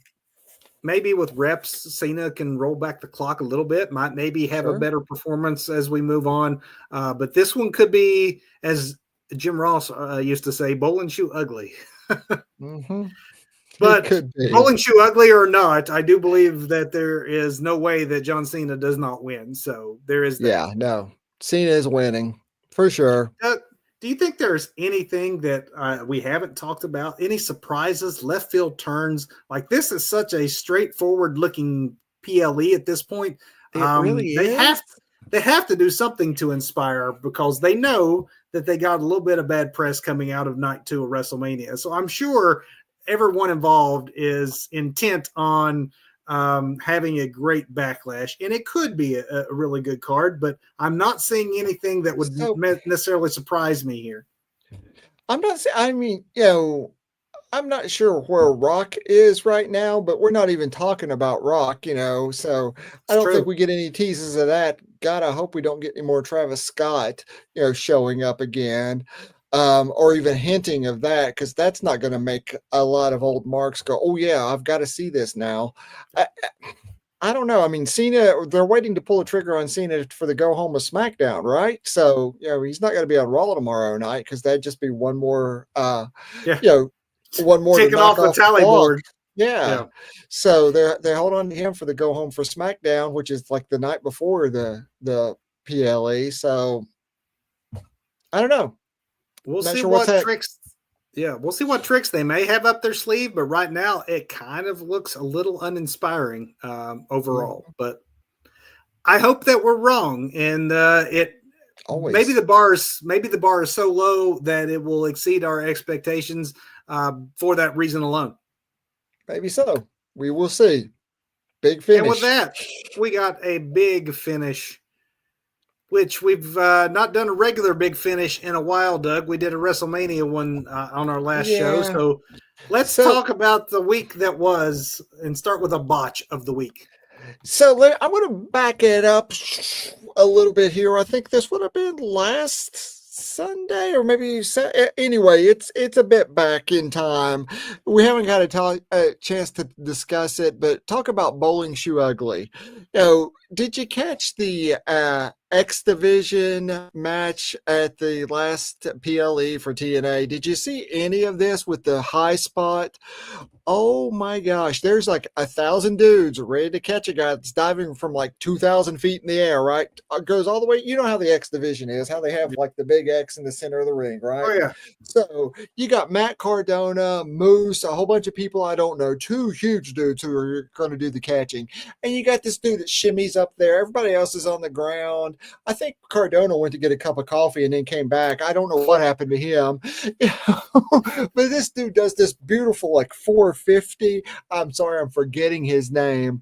reps, Cena can roll back the clock a little bit, might maybe have a Sure. better performance as we move on. But this one could be, as Jim Ross used to say, bowl and shoe ugly. Mm-hmm. It But could be. bowling shoe ugly or not, I do believe that there is no way that John Cena does not win. So there is that. Yeah, no. Cena is winning for sure. Do you think there's anything that we haven't talked about? Any surprises, left field turns? Like this is such a straightforward looking PLE at this point. It really They is. have to do something to inspire because they know that they got a little bit of bad press coming out of night 2 of WrestleMania. So I'm sure everyone involved is intent on having a great backlash, and it could be a really good card, but I'm not seeing anything that would So necessarily surprise me here. I'm not. I mean, I'm not sure where Rock is right now, but we're not even talking about Rock, so I It's don't think true. we get any teases of that. God, I hope we don't get any more Travis Scott, showing up again, or even hinting of that, because that's not going to make a lot of old marks go, oh, yeah, I've got to see this now. I don't know. I mean, Cena, they're waiting to pull a trigger on Cena for the go home of SmackDown, right? So, he's not going to be on Raw tomorrow night, because that'd just be one more, Yeah. you know, one more to Taking knock off the off the tally clock. board. Yeah. Yeah. So they hold on to him for the go home for SmackDown, which is like the night before the PLE. So I don't know. We'll Not see sure what's what that. tricks. Yeah, we'll see what tricks they may have up their sleeve, but right now it kind of looks a little uninspiring overall. Mhm. But I hope that we're wrong, and it maybe Always. the bar is so low that it will exceed our expectations for that reason alone. Maybe so. We will see. Big And with finish. that, we got a big finish which we've not done a regular big finish in a while, Doug. We did a WrestleMania one on our last show. Yeah. So let's talk about the week that was and start with a botch of the week. So I'm going to back it up a little bit here. I think this would have been last Sunday, or maybe anyway. It's a bit back in time. We haven't got a chance to discuss it, but talk about Bowling Shoe Ugly. Did you catch the X Division match at the last PLE for TNA? Did you see any of this with the high spot? Oh my gosh, there's like 1,000 dudes ready to catch a guy that's diving from like 2,000 feet in the air, right? Goes all the way. You know how the X Division is, how they have like the big X in the center of the ring, right? Oh, yeah. So you got Matt Cardona, Moose, a whole bunch of people I don't know, two huge dudes who are going to do the catching. And you got this dude that shimmies up there. Everybody else is on the ground. I think Cardona went to get a cup of coffee and then came back. I don't know what happened to him. But this dude does this beautiful like 450. I'm sorry, I'm forgetting his name.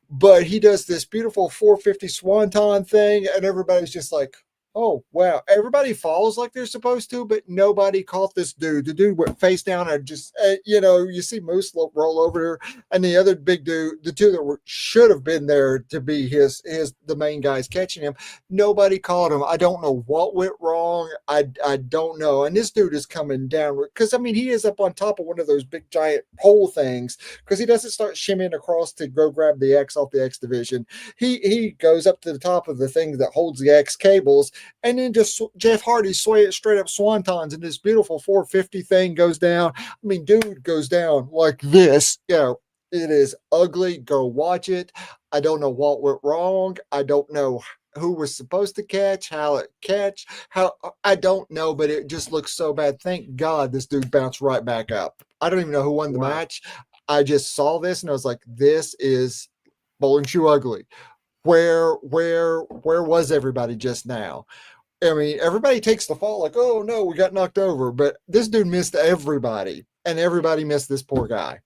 But he does this beautiful 450 swanton thing, and everybody's just like, oh, wow. Everybody falls like they're supposed to, but nobody caught this dude. The dude went face down and just, you see Moose roll over, and the other big dude, the two that should have been there to be the main guys catching him, nobody caught him. I don't know what went wrong. I don't know. And this dude is coming down because, he is up on top of one of those big giant pole things because he doesn't start shimmying across to go grab the X off the X Division. He goes up to the top of the thing that holds the X cables, and then just Jeff Hardy straight up swantons, and this beautiful 450 thing goes down. Dude goes down like this. It is ugly. Go watch it. I don't know what went wrong. I don't know who was supposed to catch, how I don't know, but it just looks so bad. Thank God this dude bounced right back up. I don't even know who won the match. I just saw this and I was like, this is Bowling Shoe Ugly. Where was everybody just now? Everybody takes the fall like, oh no, we got knocked over, but this dude missed everybody, and everybody missed this poor guy.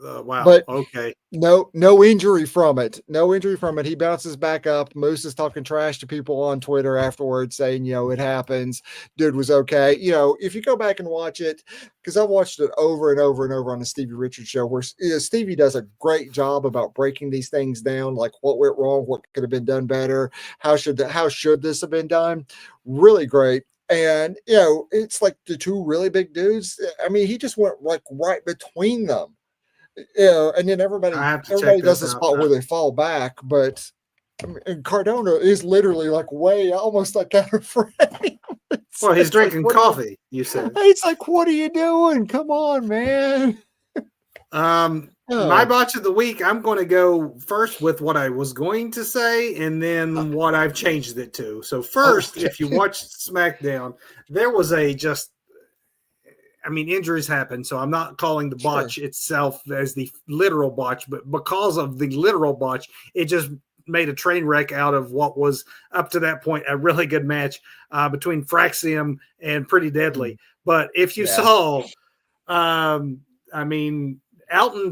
Wow. But okay. No injury from it. No injury from it. He bounces back up. Moose is talking trash to people on Twitter afterwards saying, it happens. Dude was okay. If you go back and watch it, because I've watched it over and over and over on the Stevie Richards show, where Stevie does a great job about breaking these things down, like what went wrong, what could have been done better, how should this have been done. Really great. And, it's like the two really big dudes. He just went like right between them. And then everybody does the spot where they fall back, but Cardona is literally like way almost like out of frame. Well, he's drinking coffee, you said. It's like, what are you doing? Come on, man. My botch of the week, I'm going to go first with what I was going to say and then what I've changed it to. So first, if you watched SmackDown, there was injuries happen, so I'm not calling the botch itself as the literal botch, but because of the literal botch, it just made a train wreck out of what was up to that point a really good match between Fraxium and Pretty Deadly. But if you saw, Alton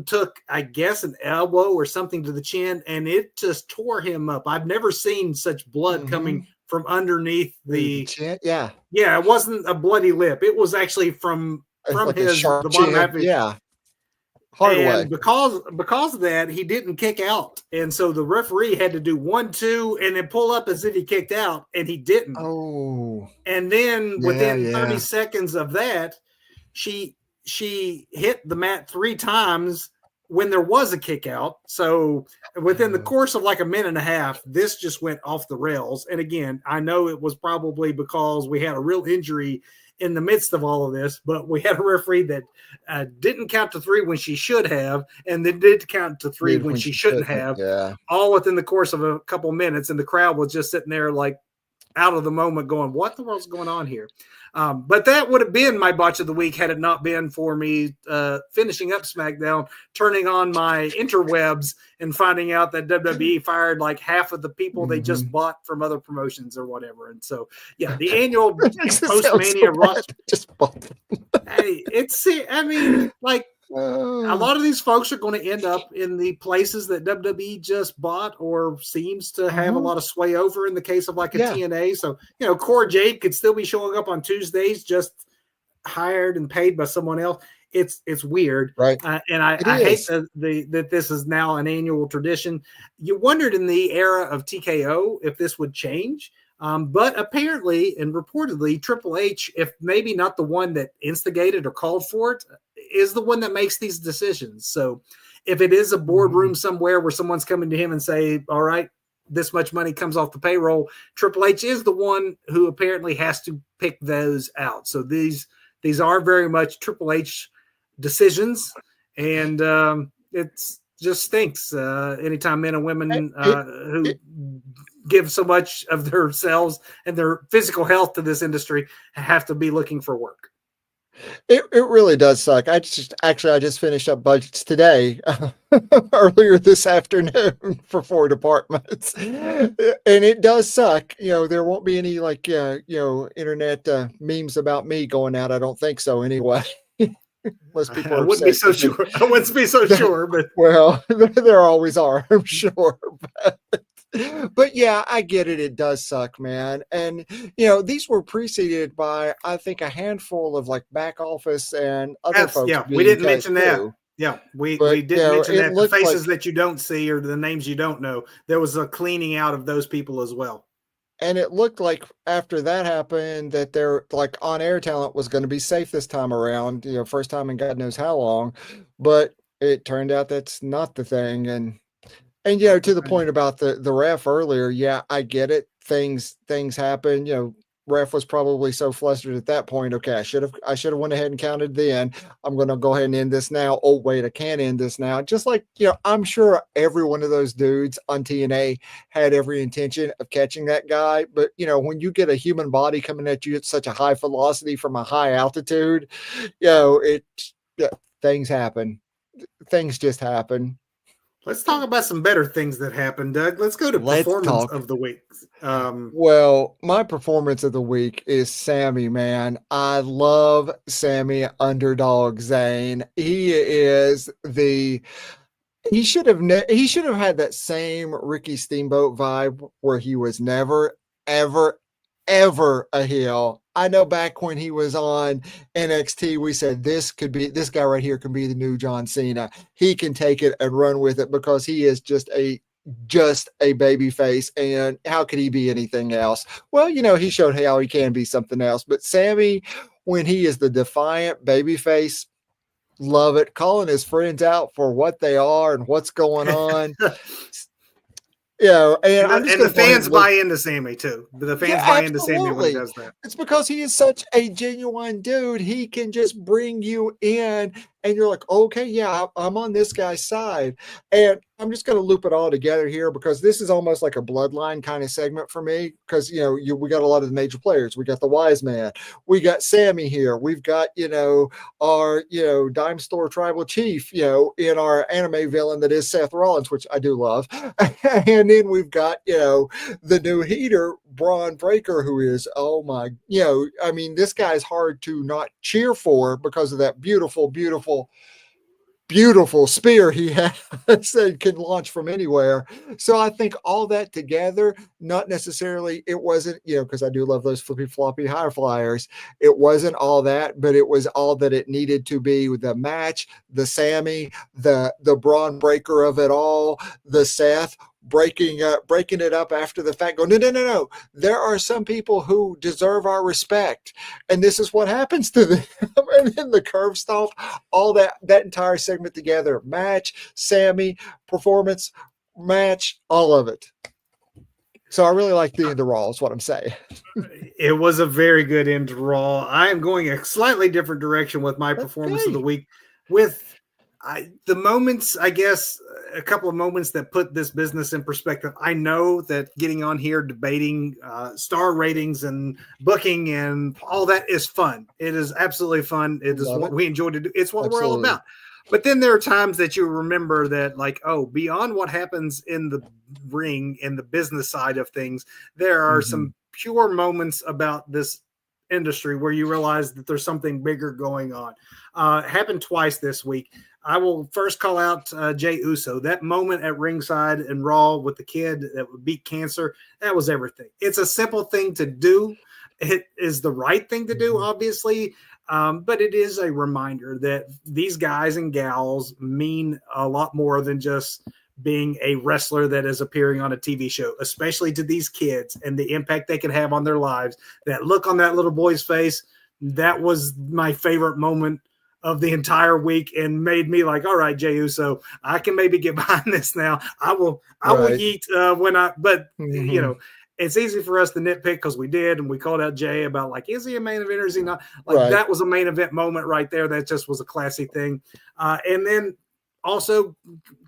took, I guess, an elbow or something to the chin, and it just tore him up. I've never seen such blood coming from underneath the chin. Yeah. Yeah, it wasn't a bloody lip. It was actually from the bottom half of his. Yeah. And because of that, he didn't kick out. And so the referee had to do 1-2 and then pull up as if he kicked out, and he didn't. Oh. And then within 30 seconds of that, she hit the mat 3 times when there was a kick out. So within the course of like a minute and a half, this just went off the rails. And again, I know it was probably because we had a real injury in the midst of all of this, but we had a referee that didn't count to 3 when she should have, and then did count to 3 when she shouldn't have, all within the course of a couple minutes. And the crowd was just sitting there like out of the moment going, what the world's going on here? But that would have been my botch of the week had it not been for me finishing up SmackDown, turning on my interwebs and finding out that WWE fired like half of the people they just bought from other promotions or whatever. And so, yeah, the annual post-Mania roster. Just bought them. Hey, a lot of these folks are going to end up in the places that WWE just bought or seems to have a lot of sway over in the case of like a TNA. So, Cora Jade could still be showing up on Tuesdays, just hired and paid by someone else. It's weird. Right. And I hate that this is now an annual tradition. You wondered in the era of TKO if this would change. But apparently and reportedly, Triple H, if maybe not the one that instigated or called for it, is the one that makes these decisions. So if it is a boardroom somewhere where someone's coming to him and say, all right, this much money comes off the payroll, Triple H is the one who apparently has to pick those out. So these are very much Triple H decisions. And it just stinks anytime men and women who give so much of themselves and their physical health to this industry have to be looking for work. It really does suck. I just finished up budgets today, earlier this afternoon for 4 departments, and it does suck. There won't be any internet memes about me going out. I don't think so anyway. Most people I wouldn't be so sure. I wouldn't be so sure, but well, there always are, I'm sure. But yeah, I get it. It does suck, man. And, these were preceded by, I think, a handful of like back office and other folks. Yeah, we didn't mention that. Yeah, we didn't mention that. The faces that you don't see or the names you don't know. There was a cleaning out of those people as well. And it looked like after that happened that their like on-air talent was going to be safe this time around, first time in God knows how long. But it turned out that's not the thing. And to the point about the ref earlier, yeah, I get it. Things happen. Ref was probably so flustered at that point. Okay, I should have went ahead and counted then. I'm going to go ahead and end this now. Oh wait, I can't end this now. Just like I'm sure every one of those dudes on TNA had every intention of catching that guy. But when you get a human body coming at you at such a high velocity from a high altitude, things happen. Things just happen. Let's talk about some better things that happened, Doug. Let's go to performance of the week. Well, my performance of the week is Sammy, man. I love Sammy Underdog Zayn. He should have had that same Ricky Steamboat vibe where he was never, ever, ever a heel. I know back when he was on NXT, we said this guy right here can be the new John Cena. He can take it and run with it because he is just a baby face. And how could he be anything else? Well, he showed how he can be something else. But Sammy, when he is the defiant baby face, love it. Calling his friends out for what they are and what's going on. And the fans buy into Sammy too. The fans buy into Sammy when he does that. It's because he is such a genuine dude. He can just bring you in and you're like, okay, yeah, I'm on this guy's side. And I'm just going to loop it all together here because this is almost like a bloodline kind of segment for me because, we got a lot of the major players. We got the Wise Man. We got Sammy here. We've got, our, Dime Store Tribal Chief, in our anime villain that is Seth Rollins, which I do love. And then we've got, the new heater, Braun Breaker, who is, oh my, this guy's hard to not cheer for because of that beautiful spear he has and can launch from anywhere. So I think all that together, not necessarily, it wasn't, because I do love those flippy floppy high flyers. It wasn't all that, but it was all that it needed to be with the match, the Sammy, the Braun Breaker of it all, the Seth breaking it up after the fact. Go, no. There are some people who deserve our respect, and this is what happens to them. And then the curve stomp, all that entire segment together, match, Sammy, performance, match, all of it. So I really like the end of Raw is what I'm saying. It was a very good end to Raw. I am going a slightly different direction with my performance of the week with the moments, I guess, a couple of moments that put this business in perspective. I know that getting on here debating star ratings and booking and all that is fun. It is absolutely fun. It is what we enjoy to do. It's what we're all about. But then there are times that you remember that, like, beyond what happens in the ring and the business side of things, there are some pure moments about this industry where you realize that there's something bigger going on. Happened twice this week. I will first call out Jey Uso. That moment at ringside and Raw with the kid that beat cancer, that was everything. It's a simple thing to do. It is the right thing to do, obviously, but it is a reminder that these guys and gals mean a lot more than just being a wrestler that is appearing on a TV show, especially to these kids and the impact they can have on their lives. That look on that little boy's face, that was my favorite moment of the entire week and made me like, all right, Jey Uso, I can maybe get behind this now. I will yeet you know, it's easy for us to nitpick because we did, and we called out Jay about like, is he a main eventer? Is he not? Like that was a main event moment right there. That just was a classy thing. And then also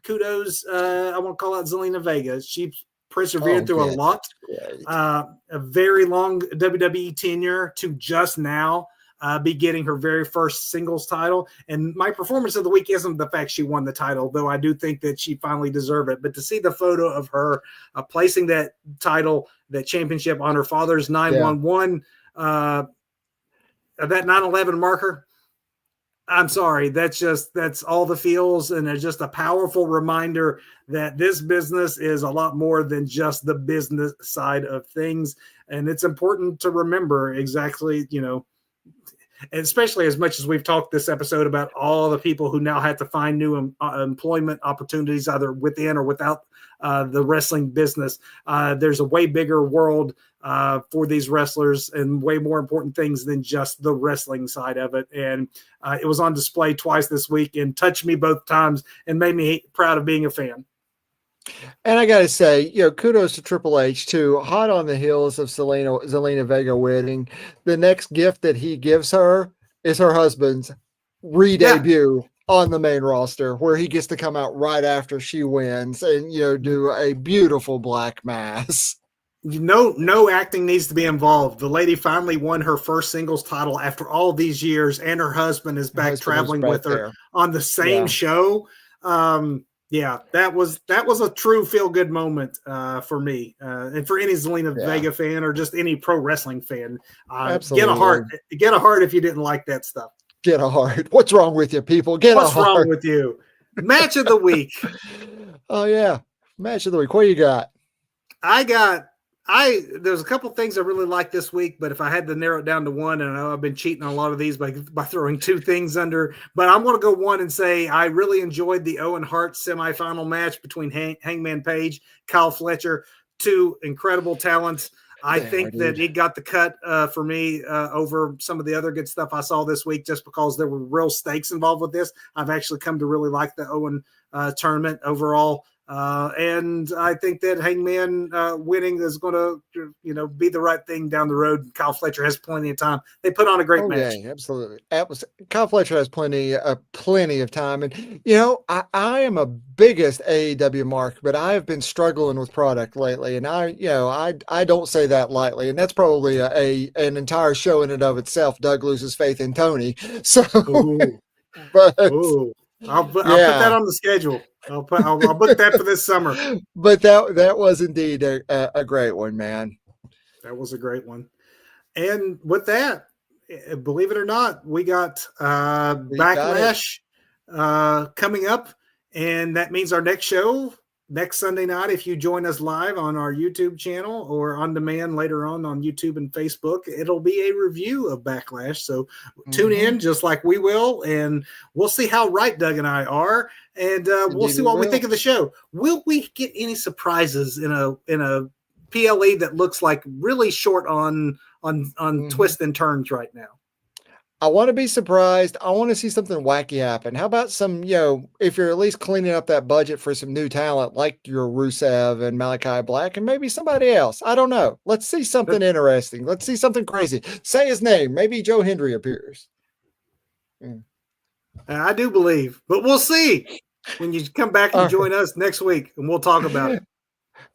kudos, I want to call out Zelina Vega. She persevered through a lot, a very long WWE tenure to just now be getting her very first singles title. And my performance of the week isn't the fact she won the title, though I do think that she finally deserved it. But to see the photo of her placing that title, that championship on her father's 911, that 9/11 marker, I'm sorry, that's all the feels. And it's just a powerful reminder that this business is a lot more than just the business side of things. And it's important to remember exactly, you know, and especially as much as we've talked this episode about all the people who now have to find new employment opportunities, either within or without the wrestling business. There's a way bigger world for these wrestlers and way more important things than just the wrestling side of it. And it was on display twice this week and touched me both times and made me proud of being a fan. And I got to say, you know, kudos to Triple H too. Hot on the heels of Zelina Vega winning. The next gift that he gives her is her husband's re-debut on the main roster, where he gets to come out right after she wins and, you know, do a beautiful black mass. No acting needs to be involved. The lady finally won her first singles title after all these years, and her husband is back traveling with her on the same show. Yeah, that was a true feel-good moment for me and for any Zelina Vega fan or just any pro wrestling fan. Absolutely. Get a heart if you didn't like that stuff. Get a heart. What's wrong with you, people? What's wrong with you? Match of the week. Oh yeah, match of the week. What you got? There's a couple things I really like this week, but if I had to narrow it down to one, and I know I've been cheating on a lot of these by throwing two things under, but I'm going to go one and say I really enjoyed the Owen Hart semifinal match between Hangman Page, Kyle Fletcher, two incredible talents. I think that it got the cut for me over some of the other good stuff I saw this week, just because there were real stakes involved with this. I've actually come to really like the Owen tournament overall. And I think that Hangman winning is going to, you know, be the right thing down the road. Kyle Fletcher has plenty of time. They put on a great match. Yeah, absolutely. Kyle Fletcher has plenty of time. And, you know, I am a biggest AEW mark, but I have been struggling with product lately. And I don't say that lightly. And that's probably an entire show in and of itself. Doug loses faith in Tony. So, I'll put that on the schedule. I'll book that for this summer. But that was indeed a great one, man. That was a great one. And with that, believe it or not, we got Backlash coming up, and that means our next show next Sunday night. If you join us live on our YouTube channel or on demand later on YouTube and Facebook, it'll be a review of Backlash. So tune in just like we will, and we'll see how right Doug and I are, and we'll see what we think of the show. Will we get any surprises in a PLE that looks like really short on twists and turns right now? I want to be surprised. I want to see something wacky happen. How about some, you know, if you're at least cleaning up that budget for some new talent like your Rusev and Malachi Black and maybe somebody else. I don't know. Let's see something interesting. Let's see something crazy. Say his name. Maybe Joe Hendry appears. I do believe, but we'll see when you come back and join us next week, and we'll talk about it.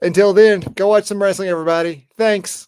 Until then, go watch some wrestling, everybody. Thanks.